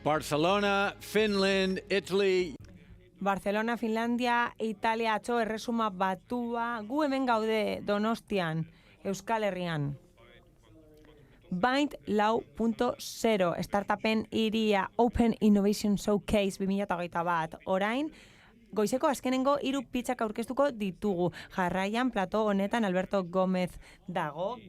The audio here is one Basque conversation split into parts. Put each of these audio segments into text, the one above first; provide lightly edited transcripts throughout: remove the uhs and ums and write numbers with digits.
Barcelona, Finland, Italy. Barcelona, Finlandia, Italia, atzo erresuma batua, gu hemen gaude Donostian, Euskal Herrian. Bind lau.0, startupen iria Open Innovation Showcase 2021, orain, goizeko azkenengo 3 pizzak aurkeztuko ditugu. Jarraian, plato honetan Alberto Gómez dago,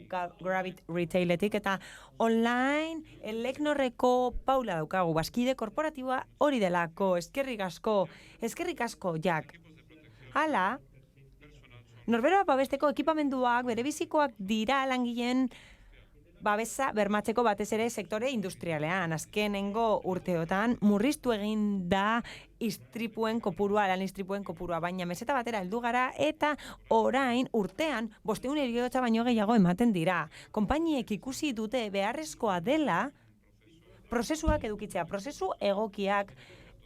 Gravit Retailetik, eta online Eleknorreko Paula daukagu, bazkide korporatiboa hori delako, eskerrik asko, Jak. Hala, norberoa babesteko ekipamenduak berebizikoak dira langileen babesa bermatzeko batez ere sektore industrialean. Azkenengo urteotan murriztu egin da lan istripuen kopurua, baina meseta batera heldu gara eta orain urtean 500 heriotza baino gehiago ematen dira. Konpainiek ikusi dute beharrezkoa dela prozesuak edukitzea, prozesu egokiak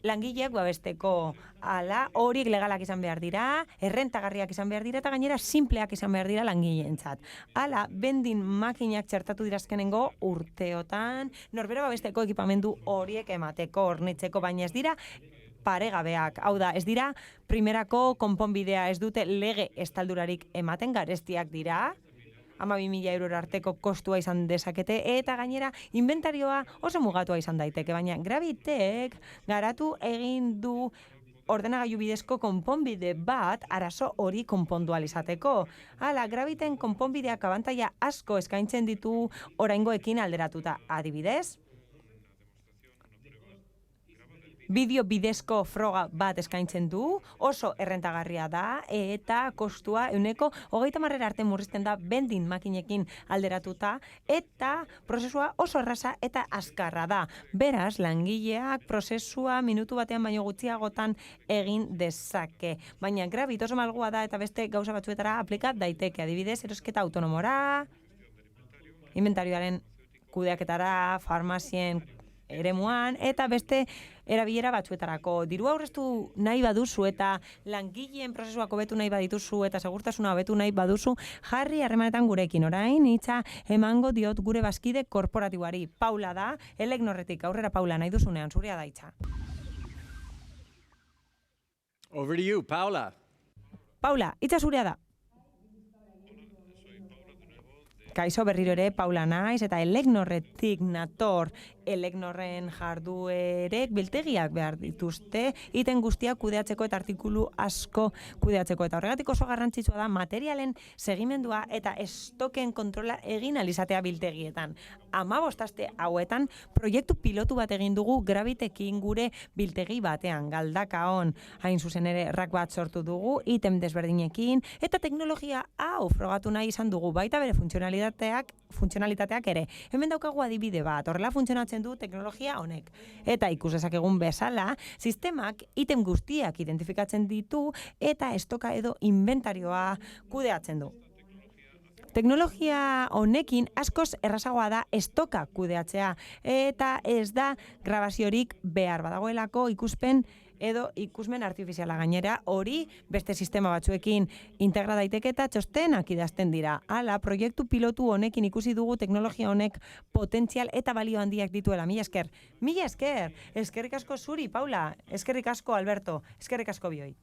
langileak babesteko. Hala, horiek legalak izan behar dira, errentagarriak izan behar dira, eta gainera simpleak izan behar dira langileentzat. Hala, bendin makinak txertatu dirazkenengo urteotan, norbera babesteko ekipamendu horiek emateko, hornitzeko, baina ez dira paregabeak. Hau da, ez dira primerako konponbidea, ez dute lege estaldurarik ematen, garestiak dira, 12.000 eurora arteko kostua izan dezakete, eta gainera inventarioa oso mugatua izan daiteke, baina Gravitek garatu egin du ordenagailu bidezko konponbide bat arazo hori konpondu ahal izateko. Hala, Graviten konponbideak abantaila asko eskaintzen ditu oraingoekin alderatuta, adibidez. Bideo bidezko froga bat eskaintzen du, oso errentagarria da, eta kostua 30% arte murrizten da bendin makinekin alderatuta, eta prozesua oso erraza eta azkarra da. Beraz, langileak prozesua minutu batean baino gutxiagotan egin dezake. Baina Gravit oso malgua da eta beste gauza batzuetara aplikat daiteke, adibidez, erosketa autonomora, inventarioaren kudeaketara, farmazien eremuan, eta beste erabilera batzuetarako. Dirua aurreztu nahi baduzu eta langileen prozesuak hobetu nahi badituzu eta segurtasuna hobetu nahi baduzu, jarri harremanetan gurekin. Orain, hitza emango diot gure bazkide korporatiboari. Paula da, Eleknorretik. Aurrera, Paula, nahi duzunean, zurea da hitza. Over to you, Paula. Paula, hitza zurea da. Kaixo, berriro ere, Paula naiz, eta Eleknorretik nator. Eleknorren jarduerek biltegiak behar dituzte, iten guztiak kudeatzeko eta artikulu asko kudeatzeko. Eta horregatik oso garrantzitsua da materialen segimendua eta estoken kontrola egin alizatea biltegietan. 15 aste hauetan proiektu pilotu bat egin dugu Gravitekin gure biltegi batean, Galdakaon, hain zuzen ere rak bat sortu dugu, item desberdinekin, eta teknologia hau frogatu nahi izan dugu, baita bere funtzionalitateak ere. Hemen daukagu adibide bat, horrela funtzionatzen du teknologia honek. Eta ikus dezakegun bezala, sistemak item guztiak identifikatzen ditu eta estoka edo inventarioa kudeatzen du. Teknologia honekin askoz errazagoa da estoka kudeatzea eta ez da grabaziorik behar badagoelako ikusmen artifiziala gainera, hori beste sistema batzuekin integra daiteke eta txostenak idazten dira. Hala, proiektu pilotu honekin ikusi dugu teknologia honek potentzial eta balio handiak dituela. Mila esker. Eskerrik asko zuri, Paula. Eskerrik asko, Alberto. Eskerrik asko bioi.